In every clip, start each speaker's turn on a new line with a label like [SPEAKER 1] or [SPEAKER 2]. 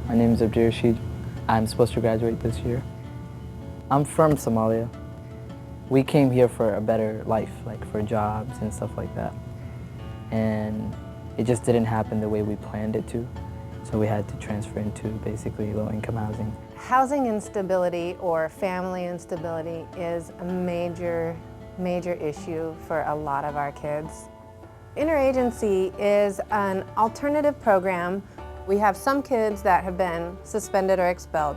[SPEAKER 1] My name is Abdi. I'm supposed to graduate this year. I'm from Somalia. We came here for a better life, like for jobs and stuff like that. And it just didn't happen the way we planned it to. So we had to transfer into basically low-income housing.
[SPEAKER 2] Housing instability or family instability is a major issue for a lot of our kids. Interagency is an alternative program. We have some kids that have been suspended or expelled,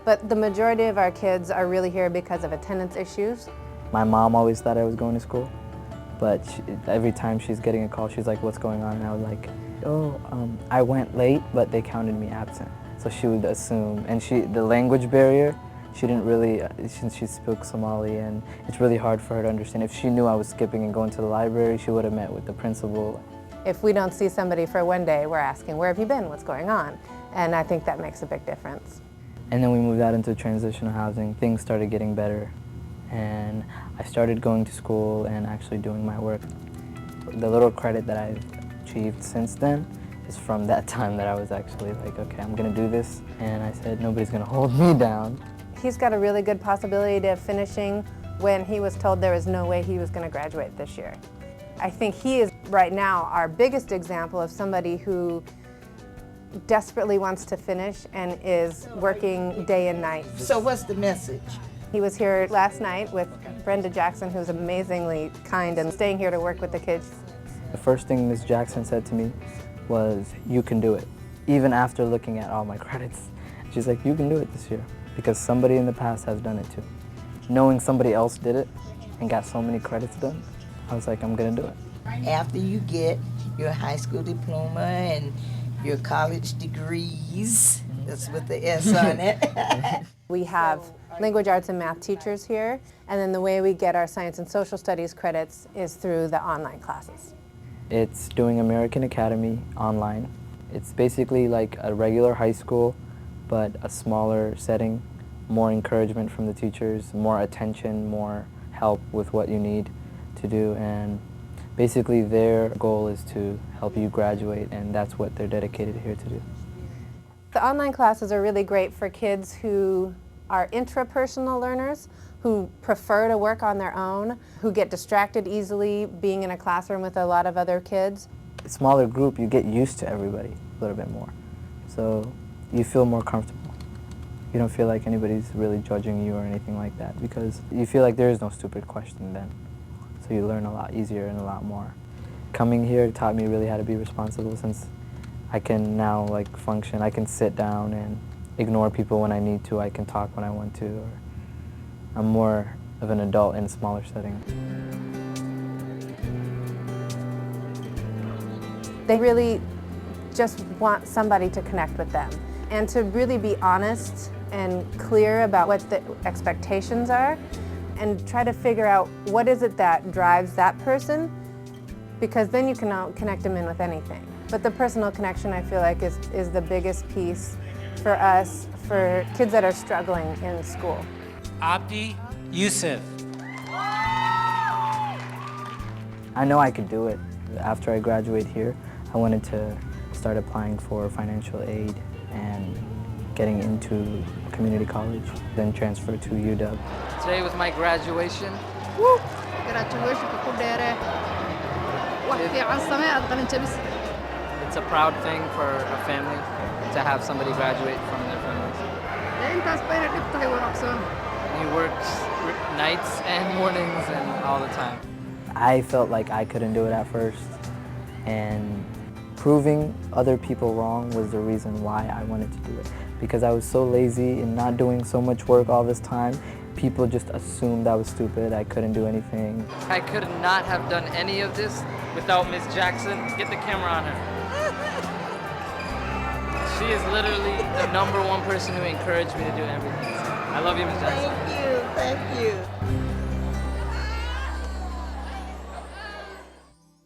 [SPEAKER 2] but the majority of our kids are really here because of attendance issues.
[SPEAKER 1] My mom always thought I was going to school, but every time she's getting a call, she's like, "What's going on?" And I was like, "Oh, I went late, but they counted me absent." So she would assume, and the language barrier, she didn't really, since she spoke Somali, and it's really hard for her to understand. If she knew I was skipping and going to the library, she would have met with the principal.
[SPEAKER 2] If we don't see somebody for one day, we're asking, "Where have you been? What's going on?" And I think that makes a big difference.
[SPEAKER 1] And then we moved out into transitional housing. Things started getting better, and I started going to school and actually doing my work. The little credit that I've achieved since then is from that time that I was actually like, okay, I'm gonna do this. And I said, nobody's gonna hold me down.
[SPEAKER 2] He's got a really good possibility of finishing when he was told there was no way he was gonna graduate this year. I think he is right now our biggest example of somebody who desperately wants to finish and is working day and night.
[SPEAKER 3] So what's the message?
[SPEAKER 2] He was here last night with Brenda Jackson, who's amazingly kind and staying here to work with the kids.
[SPEAKER 1] The first thing Ms. Jackson said to me was, "You can do it." Even after looking at all my credits, she's like, "You can do it this year," because somebody in the past has done it too. Knowing somebody else did it and got so many credits done, I was like, I'm gonna do it.
[SPEAKER 3] After you get your high school diploma and your college degrees, that's with the S on it.
[SPEAKER 2] We have language arts and math teachers here, and then the way we get our science and social studies credits is through the online classes.
[SPEAKER 1] It's doing American Academy online. It's basically like a regular high school, but a smaller setting, more encouragement from the teachers, more attention, more help with what you need to do, and basically their goal is to help you graduate, and that's what they're dedicated here to do.
[SPEAKER 2] The online classes are really great for kids who are intrapersonal learners, who prefer to work on their own, who get distracted easily being in a classroom with a lot of other kids.
[SPEAKER 1] A smaller group, you get used to everybody a little bit more, so you feel more comfortable. You don't feel like anybody's really judging you or anything like that, because you feel like there is no stupid question then. So you learn a lot easier and a lot more. Coming here taught me really how to be responsible, since I can now like function. I can sit down and ignore people when I need to. I can talk when I want to. Or I'm more of an adult in a smaller setting.
[SPEAKER 2] They really just want somebody to connect with them and to really be honest and clear about what the expectations are and try to figure out what is it that drives that person, because then you can connect them in with anything. But the personal connection, I feel like, is the biggest piece for us, for kids that are struggling in school.
[SPEAKER 4] Abdi Yusuf.
[SPEAKER 1] I know I could do it. After I graduate here, I wanted to start applying for financial aid and getting into community college, then transfer to UW.
[SPEAKER 4] Today was my graduation.
[SPEAKER 5] Woo! Graduation ku dheere. Wax fiican samee aad qalin jabis.
[SPEAKER 4] It's a proud thing for a family to have somebody graduate from their families.
[SPEAKER 5] Intaas bayna dhib tahay wanaagsan.
[SPEAKER 4] He works nights and mornings and all the time.
[SPEAKER 1] I felt like I couldn't do it at first, and proving other people wrong was the reason why I wanted to do it. Because I was so lazy and not doing so much work all this time, people just assumed I was stupid, I couldn't do anything.
[SPEAKER 4] I could not have done any of this without Ms. Jackson. Get the camera on her. She is literally the #1 person who encouraged me to do everything. I love you, Ms. Jackson.
[SPEAKER 3] Thank you.